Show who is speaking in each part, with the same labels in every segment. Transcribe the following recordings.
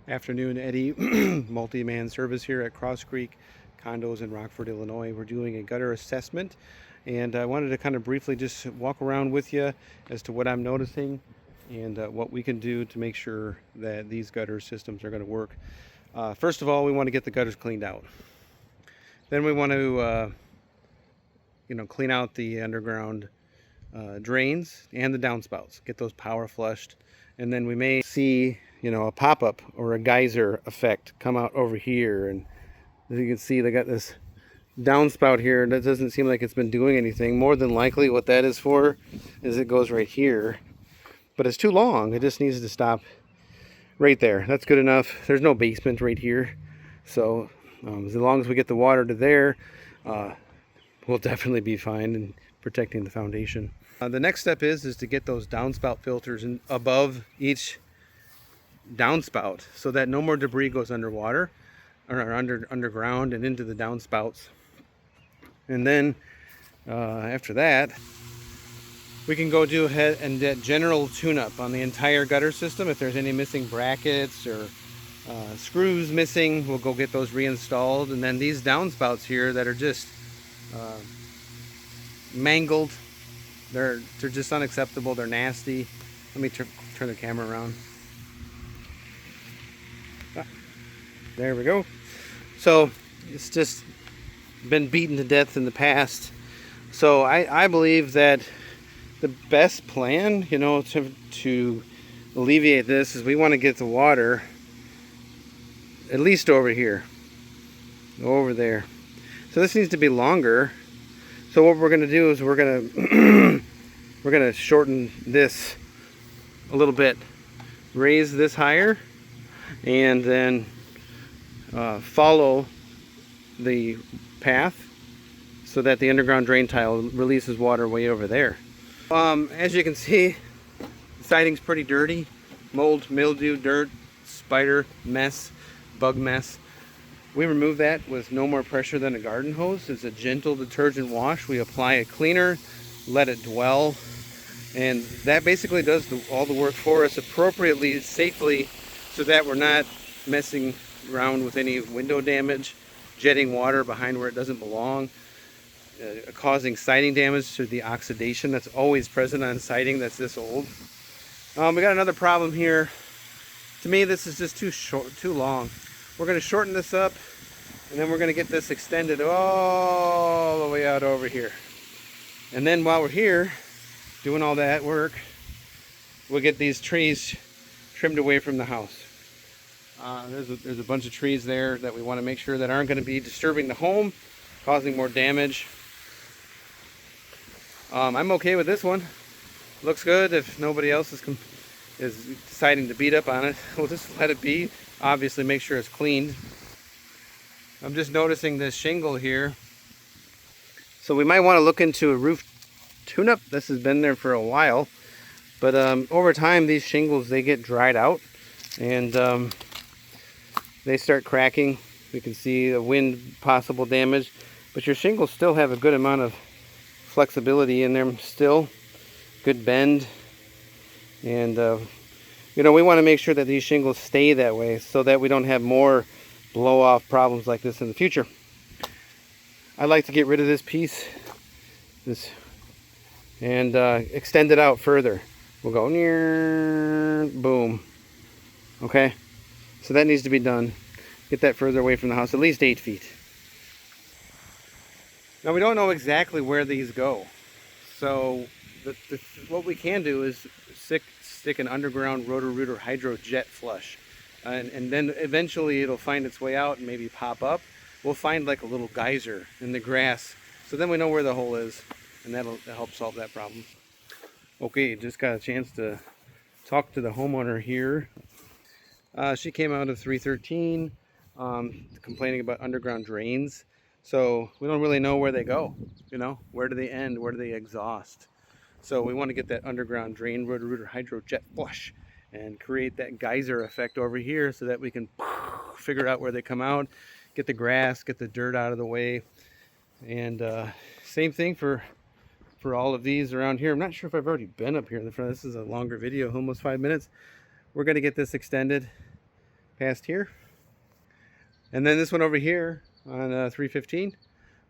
Speaker 1: Afternoon, Eddie. Multi-man service here at Cross Creek Condos in Rockford, Illinois. We're doing a gutter assessment, and I wanted to kind of briefly just walk around with you as to what I'm noticing and what we can do to make sure that these gutter systems are going to work. First of all, we want to get the gutters cleaned out. Then we want to clean out the underground drains and the downspouts, get those power flushed, and then we may see a pop-up or a geyser effect come out over here. And as you can see, they got this downspout here that doesn't seem like it's been doing anything. More than likely what that is for is it goes right here, but it's too long. It just needs to stop right there. That's good enough. There's no basement right here, so as long as we get the water to there, we'll definitely be fine in protecting the foundation. The next step is to get those downspout filters above each downspout so that no more debris goes underwater or underground and into the downspouts. And then after that, we can go do ahead and get general tune-up on the entire gutter system. If there's any missing brackets or screws missing, we'll go get those reinstalled. And then these downspouts here that are just mangled, they're just unacceptable. They're nasty. Let me turn the camera around. There we go. So it's just been beaten to death in the past. So I believe that the best plan, to alleviate this is we want to get the water at least over here, over there. So this needs to be longer. So what we're going to do is we're going to shorten this a little bit, raise this higher, and then follow the path so that the underground drain tile releases water way over there. As you can see, the siding's pretty dirty. Mold, mildew, dirt, spider mess, bug mess. We remove that with no more pressure than a garden hose. It's a gentle detergent wash. We apply a cleaner, let it dwell, and that basically does all the work for us appropriately, safely, so that we're not messing around with any window damage, jetting water behind where it doesn't belong, causing siding damage through the oxidation that's always present on siding that's this old. We got another problem here. To me, this is just too long. We're going to shorten this up, and then we're going to get this extended all the way out over here. And then while we're here doing all that work, we'll get these trees trimmed away from the house. There's a bunch of trees there that we want to make sure that aren't going to be disturbing the home, causing more damage. I'm okay with this one. Looks good. If nobody else is deciding to beat up on it, we'll just let it be. Obviously make sure it's cleaned. I'm just noticing this shingle here. So we might want to look into a roof tune-up. This has been there for a while. But over time, these shingles, they get dried out. And they start cracking. We can see the wind possible damage. But your shingles still have a good amount of flexibility in them still. Good bend. And we want to make sure that these shingles stay that way so that we don't have more blow-off problems like this in the future. I'd like to get rid of this piece and extend it out further. We'll go near, boom. Okay, so that needs to be done. Get that further away from the house, at least 8 feet. Now we don't know exactly where these go. So what we can do is stick an underground rotor-rooter hydro jet flush, and then eventually it'll find its way out and maybe pop up. We'll find like a little geyser in the grass, so then we know where the hole is, and that'll help solve that problem. Okay, just got a chance to talk to the homeowner here. She came out of 313 complaining about underground drains. So we don't really know where they go, where do they end, where do they exhaust. So we want to get that underground drain rotor-rooter hydro jet flush and create that geyser effect over here so that we can figure out where they come out, get the grass, get the dirt out of the way. And same thing for all of these around here. I'm not sure if I've already been up here in the front. This is a longer video, almost 5 minutes. We're going to get this extended cast here. And then this one over here on 315,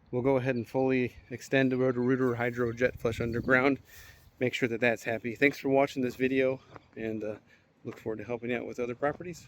Speaker 1: we'll go ahead and fully extend the Roto-Rooter Hydro Jet Flush underground. Make sure that that's happy. Thanks for watching this video, and look forward to helping out with other properties.